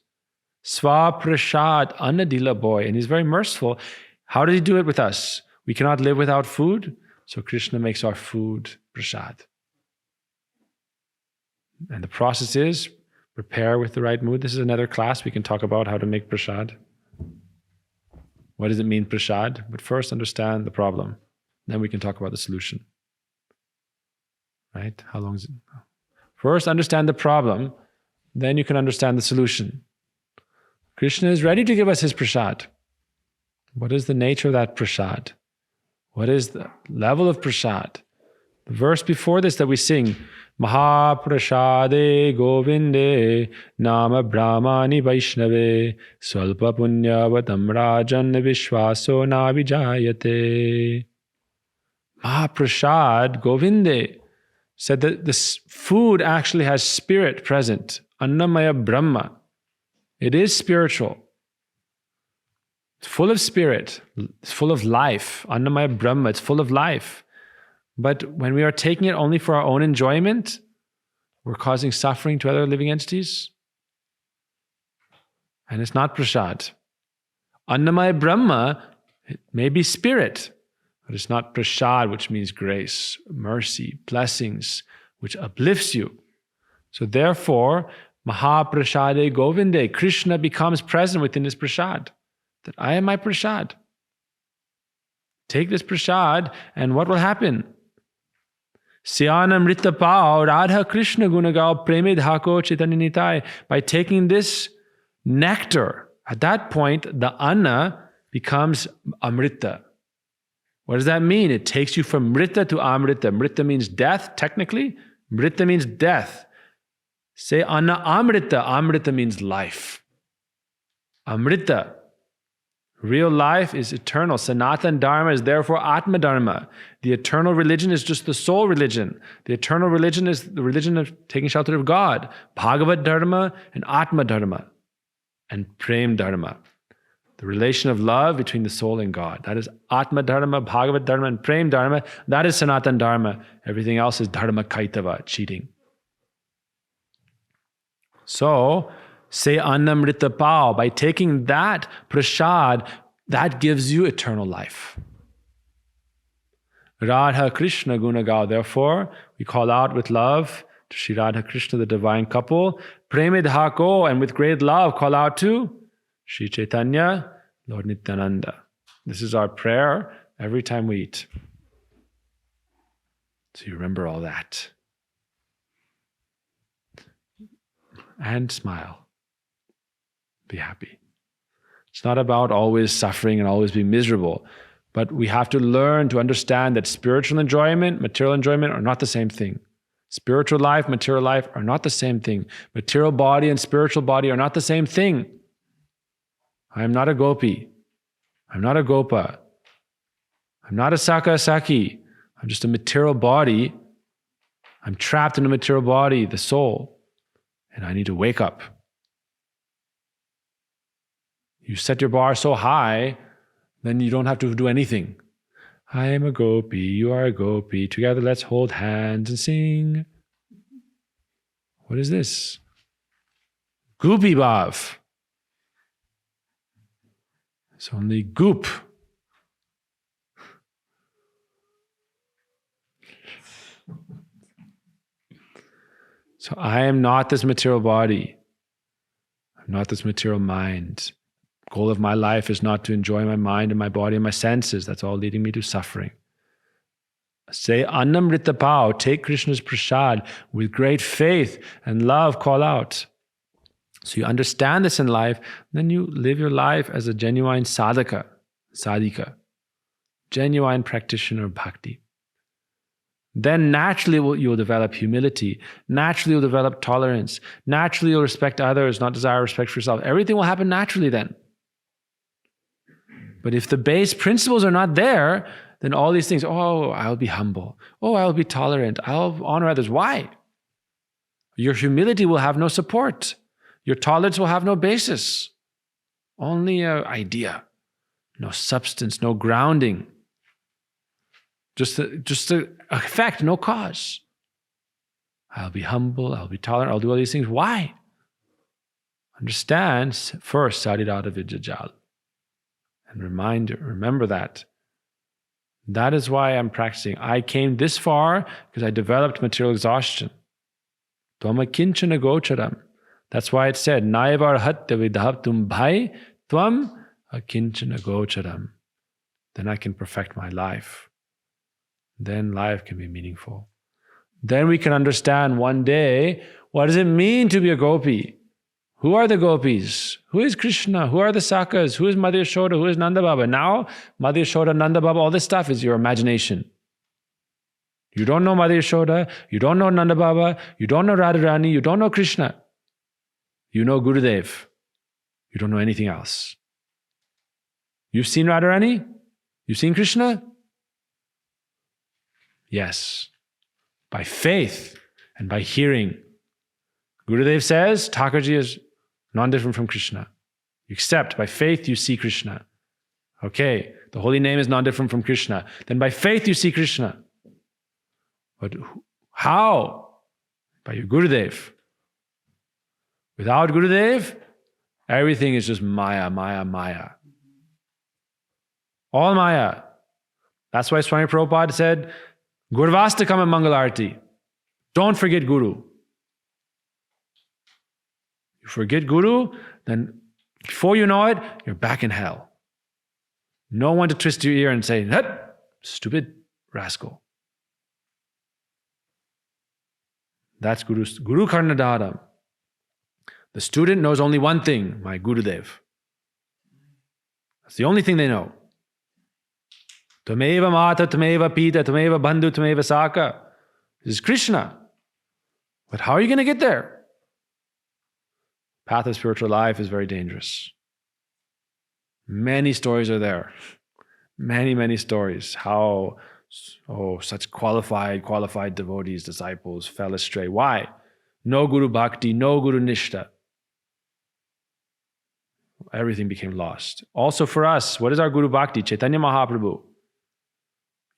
Swa prasad anadila boy. And he's very merciful. How does he do it with us? We cannot live without food. So Krishna makes our food prasad. And the process is prepare with the right mood. This is another class. We can talk about how to make prasad. What does it mean, prasad? But first understand the problem. Then we can talk about the solution. Right? How long is it? First understand the problem. Then you can understand the solution. Krishna is ready to give us his prasad. What is the nature of that prasad? What is the level of prasad? The verse before this that we sing, maha prasade govinde nama brahmani vaishnave swalpa punyavatam rajan vishwaso na vijayate. Maha prasad govinde said that this food actually has spirit present. Annamaya Brahma. It is spiritual. It's full of spirit. It's full of life. Annamaya Brahma. It's full of life. But when we are taking it only for our own enjoyment, we're causing suffering to other living entities. And it's not prasad. Annamaya Brahma, it may be spirit, but it's not prasad, which means grace, mercy, blessings, which uplifts you. So therefore, maha prasade govinde, Krishna becomes present within this prasad. That I am my prasad. Take this prasad, and what will happen? Syanam Rita Pao, Radha Krishna Gunagao, Preme Dhako Chaitanya. By taking this nectar, at that point, the anna becomes amrita. What does that mean? It takes you from mrita to amrita. Mrita means death, technically. Mrita means death. Say anna amrita. Amrita means life. Amrita. Real life is eternal. Sanatan Dharma is therefore Atma Dharma. The eternal religion is just the soul religion. The eternal religion is the religion of taking shelter of God. Bhagavad Dharma and Atma Dharma and Prem Dharma. The relation of love between the soul and God. That is Atma Dharma, Bhagavad Dharma, and Prem Dharma. That is Sanatan Dharma. Everything else is Dharma Kaitava, cheating. So, say Annamrita Pao. By taking that prasad, that gives you eternal life. Radha Krishna Gunagao. Therefore, we call out with love to Sri Radha Krishna, the divine couple. Premidhako, and with great love, call out to Sri Chaitanya, Lord Nityananda. This is our prayer every time we eat. So you remember all that. And smile. Be happy. It's not about always suffering and always being miserable, but we have to learn to understand that spiritual enjoyment, material enjoyment are not the same thing. Spiritual life, material life are not the same thing. Material body and spiritual body are not the same thing. I am not a gopi. I'm not a gopa. I'm not a saka saki. I'm just a material body. I'm trapped in a material body, the soul, and I need to wake up. You set your bar so high, then you don't have to do anything. I am a gopi, you are a gopi. Together let's hold hands and sing. What is this? Goopy Bhav. It's only goop. So I am not this material body. I'm not this material mind. Goal of my life is not to enjoy my mind and my body and my senses. That's all leading me to suffering. Say Annamrita Pao, take Krishna's prasad with great faith and love, call out. So you understand this in life, then you live your life as a genuine sadhaka, sadhika, genuine practitioner of bhakti. Then naturally you'll develop humility, naturally you'll develop tolerance, naturally you'll respect others, not desire respect for yourself. Everything will happen naturally then. But if the base principles are not there, then all these things, oh, I'll be humble. Oh, I'll be tolerant. I'll honor others. Why? Your humility will have no support. Your tolerance will have no basis. Only an idea. No substance, no grounding. Just the effect, no cause. I'll be humble, I'll be tolerant, I'll do all these things. Why? Understand first, Sarirada Vijajal. And remember that. That is why I'm practicing. I came this far because I developed material exhaustion. Tvama kinchana gocharam. That's why it said, Naivar hatya vidhaptum bhai tvam akinchana gocharam. Then I can perfect my life. Then life can be meaningful. Then we can understand one day, what does it mean to be a gopi? Who are the gopis? Who is Krishna? Who are the Sakas? Who is Mother Yashoda? Who is Nanda Baba? Now, Mother Yashoda, Nanda Baba, all this stuff is your imagination. You don't know Mother Yashoda, you don't know Nanda Baba, you don't know Radharani, you don't know Krishna. You know Gurudev. You don't know anything else. You've seen Radharani? You've seen Krishna? Yes. By faith and by hearing. Gurudev says, Thakurji is non-different from Krishna. You accept, by faith you see Krishna. Okay, the holy name is non-different from Krishna. Then by faith you see Krishna. But how? By your Gurudev. Without Gurudev, everything is just Maya, Maya, Maya. All Maya. That's why Swami Prabhupada said, Gurvastakam and Mangalarti. Don't forget Guru. You forget Guru, then before you know it, you're back in hell. No one to twist your ear and say, stupid rascal. That's Guru Karnadaram. The student knows only one thing, my Gurudev. That's the only thing they know. Tameva mata, tameva pita, tameva bandhu, tameva saka. This is Krishna. But how are you going to get there? Path of spiritual life is very dangerous. Many stories are there. Many, many stories. How, such qualified devotees, disciples fell astray. Why? No Guru Bhakti, no Guru Nishta. Everything became lost. Also for us, what is our Guru Bhakti? Chaitanya Mahaprabhu.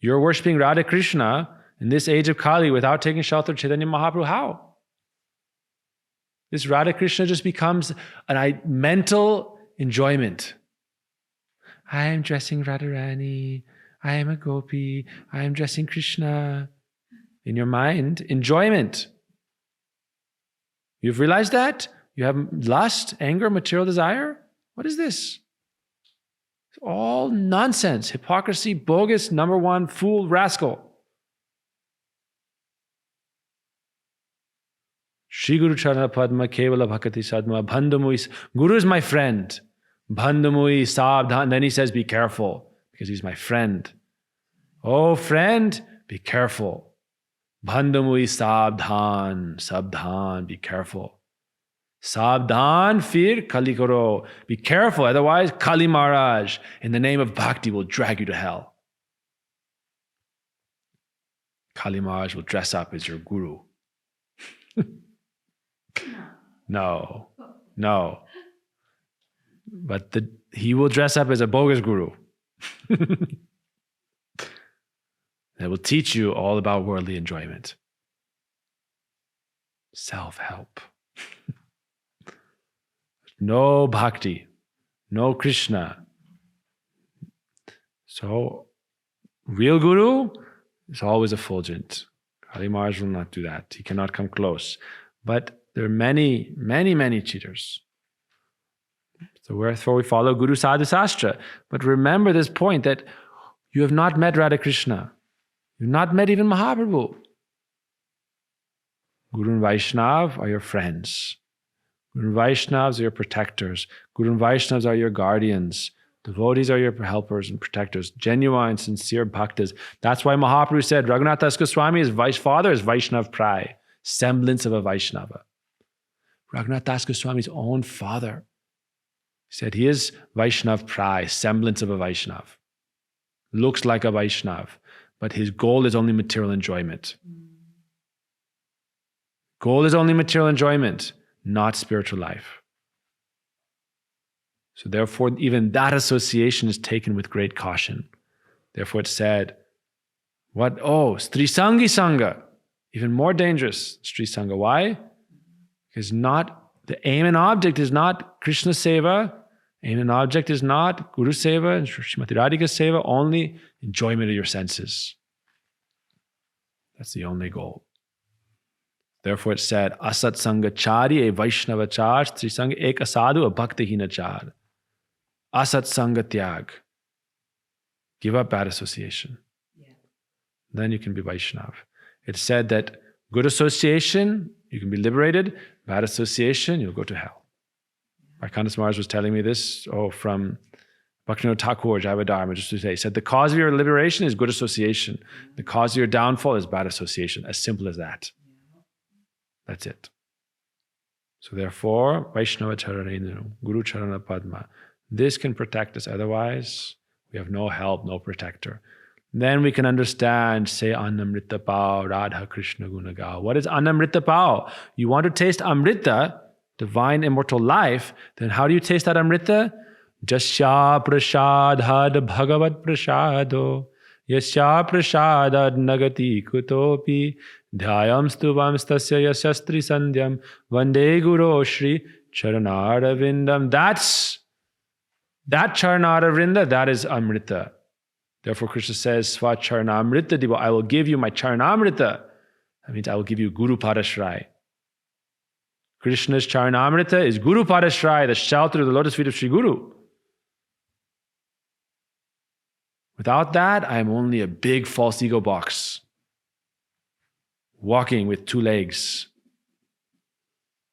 You're worshipping Radha Krishna in this age of Kali without taking shelter of Chaitanya Mahaprabhu. How? This Radha Krishna just becomes a mental enjoyment. I am dressing Radharani. I am a gopi. I am dressing Krishna. In your mind, enjoyment. You've realized that? You have lust, anger, material desire? What is this? It's all nonsense, hypocrisy, bogus, number one, fool, rascal. Shri Guru Charana Padma Kevala Bhakati Sadma Bandhamui. Guru is my friend. Bandhamui Sabdhan. Then he says, be careful, because he's my friend. Oh, friend, be careful. Bandhamui Sabdhan, be careful. Sabdhan, fir Kali Karo. Be careful, otherwise Kali Maharaj, in the name of Bhakti, will drag you to hell. Kali Maharaj will dress up as your guru. No. But he will dress up as a bogus guru. That will teach you all about worldly enjoyment. Self-help. No bhakti, no Krishna. So, real guru is always effulgent. Kali Maharaj will not do that. He cannot come close. But there are many, many, many cheaters. So therefore we follow Guru Sadhu Sastra. But remember this point that you have not met Radha Krishna. You've not met even Mahaprabhu. Guru and Vaishnav are your friends. Guru and Vaishnavas are your protectors. Guru and Vaishnavas are your guardians. Devotees are your helpers and protectors. Genuine, sincere bhaktas. That's why Mahaprabhu said, Raghunath Das Goswami, his father is Vaishnav Prai, semblance of a Vaishnava. Raghunath Das Goswami's own father said he is Vaishnav Prai, semblance of a Vaishnav. Looks like a Vaishnav, but his goal is only material enjoyment. Goal is only material enjoyment, not spiritual life. So therefore, even that association is taken with great caution. Therefore it's said, what? Oh, Strisangi Sangha, even more dangerous, Sri Sangha. Why? Because the aim and object is not Krishna Seva, aim and object is not Guru Seva and Srimati Radhika Seva, only enjoyment of your senses. That's the only goal. Therefore it said, Asat Sangha Chari, a Vaishnava Char, Sri Sangha Ek Asadu, a Bhaktahina Char. Asat Sangha Tyag. Give up bad association. Yeah. Then you can be Vaishnav. It's said that good association, you can be liberated. Bad association, you'll go to hell. Rasikananda Swami was telling me this, from Bhaktivinoda Thakur, Javadharma, just to say. He said, the cause of your liberation is good association. The cause of your downfall is bad association. As simple as that. That's it. So therefore, Vaishnava Charanendra, Guru Charana Padma. This can protect us. Otherwise, we have no help, no protector. Then we can understand, say, Annamrita Pao, Radha Krishna Gunagao. What is Annamrita Pao? You want to taste Amrita, divine immortal life, then how do you taste that Amrita? Jasya prasadhad bhagavad prasado, yasya prasadad nagati kutopi, dhyayam stuvam stasya yasastri sandhyam, vande guru shri charanara. That charanara, that is Amrita. Therefore, Krishna says, Sva Charanamrita Diva, I will give you my Charanamrita. That means I will give you Guru Padashray. Krishna's Charanamrita is Guru Padashray, the shelter of the lotus feet of Sri Guru. Without that, I am only a big false ego box, walking with 2 legs.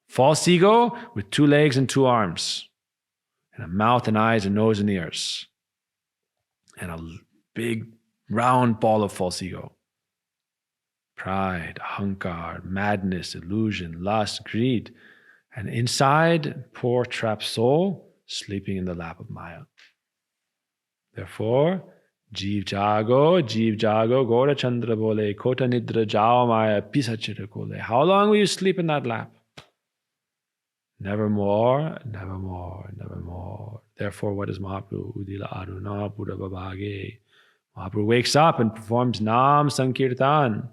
False ego with 2 legs and 2 arms, and a mouth and eyes and nose and ears. and a big round ball of false ego. Pride, ahankar, madness, illusion, lust, greed. And inside, poor trapped soul sleeping in the lap of Maya. Therefore, Jeev jago, Gora Chandra bole, Kota nidra jao Maya, pisachira kole. How long will you sleep in that lap? Nevermore, nevermore, nevermore. Therefore, what is Mahaprabhu? Udila Aruna Pura Babage. Mahaprabhu wakes up and performs Nam Sankirtan.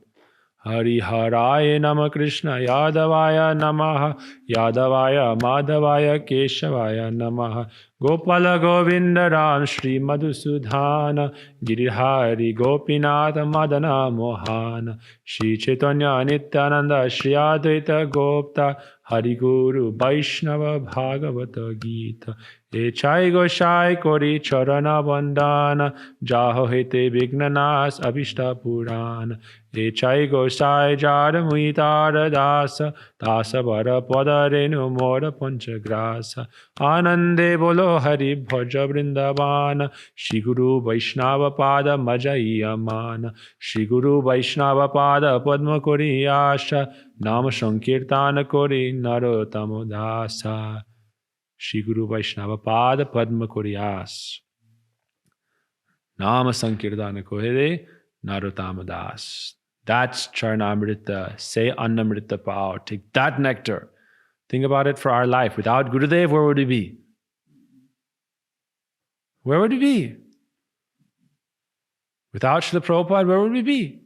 Hari Haraya Nama Krishna Yadavaya Namaha Yadavaya Madhavaya Keshavaya Namaha Gopala Govinda Ram Shri Madhusudhana Girihari Gopinatha Madana Mohana Shri Chaitanya Nityananda Shri Advaita Gopta Hari Guru Vaishnava Bhagavata Gita Echai Goshai Kori Charana Bandana Jaho Hete Vignanas Abhishta Purana Echai Goshai Jara Muitara Dasa Dasa Vara Padarenu Mora Panchagrasa Anande Bolo Hari Bhaja Vrindavana Shri Guru Vaishnava Pada Majaiya Mana Shri Guru Vaishnava Pada Padma Kori Asha Nama Sankirtana Kori Narottama Dasa Shri Guru Vaishnava Pada Padma Koriyas. Nama Sankirtana Kori Narottama Das. That's Charnamrita. Say Annamrita Pao. Take that nectar. Think about it for our life. Without Gurudev, where would we be? Where would we be? Without Srila Prabhupada, where would we be?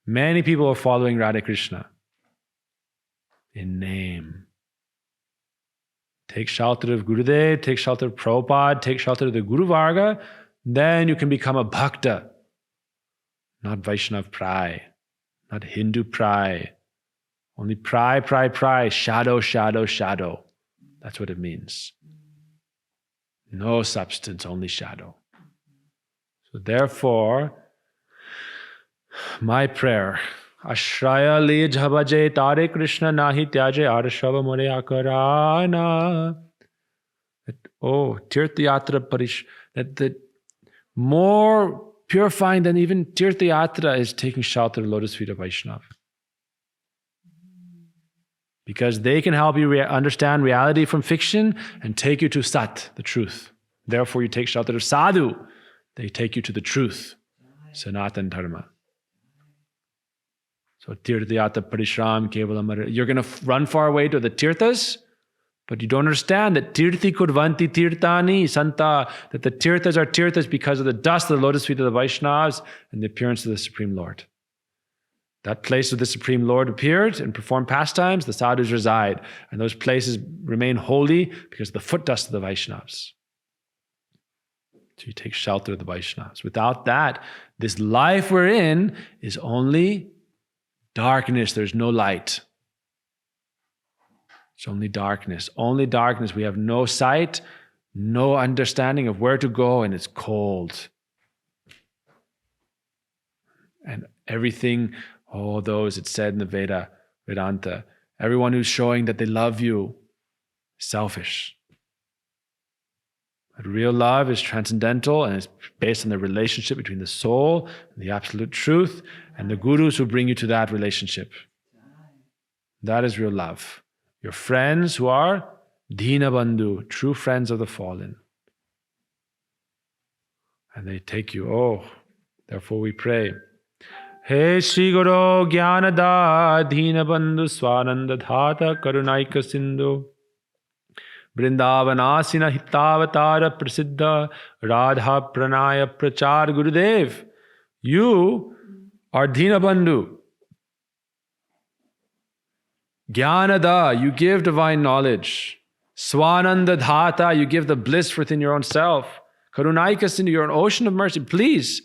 Many people are following Radha Krishna in name. Take shelter of Gurudev, take shelter of Prabhupada, take shelter of the Guru Varga, then you can become a Bhakta. Not Vaishnav Prai, not Hindu Prai. Only Prai, shadow, shadow, shadow. That's what it means. No substance, only shadow. So therefore, my prayer, Ashraya le jhabaje tare Krishna nahi tyaje arshava more akarana. Oh, Tirthayatra Parish, that the more purifying than even Tirthayatra is taking shelter of the lotus feet of Vaishnava. Because they can help you understand reality from fiction and take you to Sat, the truth. Therefore, you take shelter of Sadhu. They take you to the truth, Sanatan Dharma. So Tirthayatra Parishram Kevalam. You're going to run far away to the Tirthas, but you don't understand that Tirthi Kurvanti Tirthani Santa, that the Tirthas are Tirthas because of the dust of the lotus feet of the Vaishnavas and the appearance of the Supreme Lord. That place where the Supreme Lord appeared and performed pastimes, the sadhus reside. And those places remain holy because of the foot dust of the Vaishnavas. So you take shelter of the Vaishnavas. Without that, this life we're in is only darkness. There's no light. It's only darkness. Only darkness. We have no sight, no understanding of where to go, and it's cold. And everything, all those, it's said in the Vedanta, everyone who's showing that they love you is selfish. But real love is transcendental and it's based on the relationship between the soul and the absolute truth and the gurus who bring you to that relationship. That is real love. Your friends who are Dina Bandhu, true friends of the fallen. And they take you, therefore we pray. He Shri Guru Jnanada Dina Bandhu Swananda Dhata Karunaika Sindhu Vrindavanasina Hitavatara Prasiddha Radha Pranaya Prachar Gurudev. You are Dina Bandhu. Jnanada, you give divine knowledge. Swananda Dhata, you give the bliss within your own self. Karunaika Sindhu, you're an ocean of mercy. Please,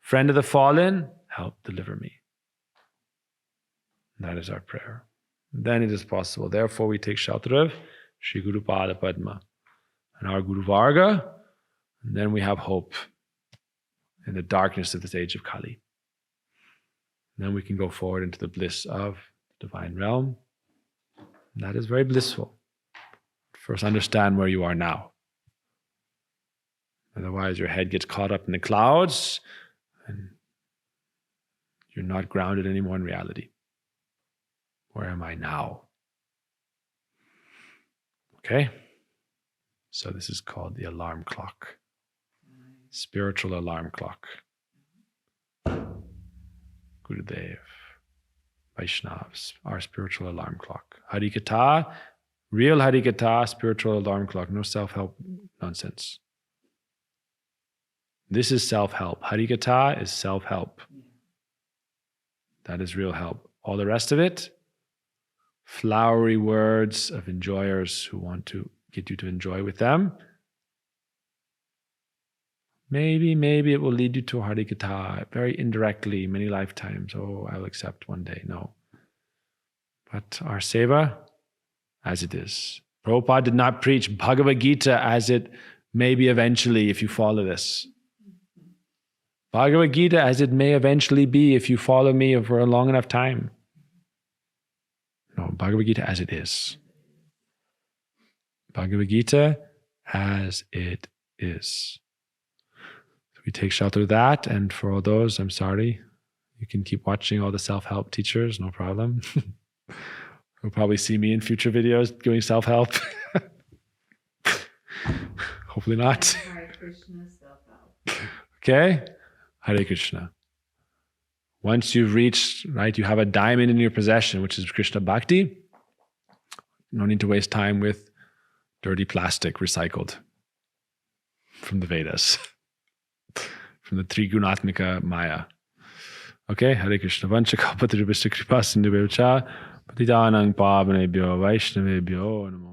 friend of the fallen, help deliver me. That is our prayer. Then it is possible. Therefore, we take shelter of Shri Guru Pada Padma and our Guru Varga, and then we have hope in the darkness of this age of Kali. And then we can go forward into the bliss of the divine realm. And that is very blissful. First, understand where you are now. Otherwise, your head gets caught up in the clouds and you're not grounded anymore in reality. Where am I now? Okay? So this is called the alarm clock. Spiritual alarm clock. Gurudev, Vaishnavas, our spiritual alarm clock. Harikatha, real Harikatha, spiritual alarm clock. No self-help nonsense. This is self-help. Harikatha is self-help. That is real help. All the rest of it, flowery words of enjoyers who want to get you to enjoy with them. Maybe it will lead you to Harikatha very indirectly, many lifetimes. Oh, I'll accept one day. No. But our seva, as it is. Prabhupada did not preach Bhagavad Gita as it may be eventually if you follow this. Bhagavad Gita as it may eventually be if you follow me for a long enough time. No, Bhagavad Gita as it is. Bhagavad Gita as it is. So we take shelter of that, and for all those, I'm sorry. You can keep watching all the self-help teachers, no problem. You'll probably see me in future videos doing self-help. Hopefully not. Hare Krishna, self-help. Okay? Hare Krishna. Once you've reached, right, you have a diamond in your possession, which is Krishna Bhakti. No need to waste time with dirty plastic recycled from the Vedas, from the Trigunatmika Maya. Okay, Hare Krishna. Vancha kalpatarubhishta kripa sindhubhyo cha patitanang pavanebhyo vaishnavebhyo namo.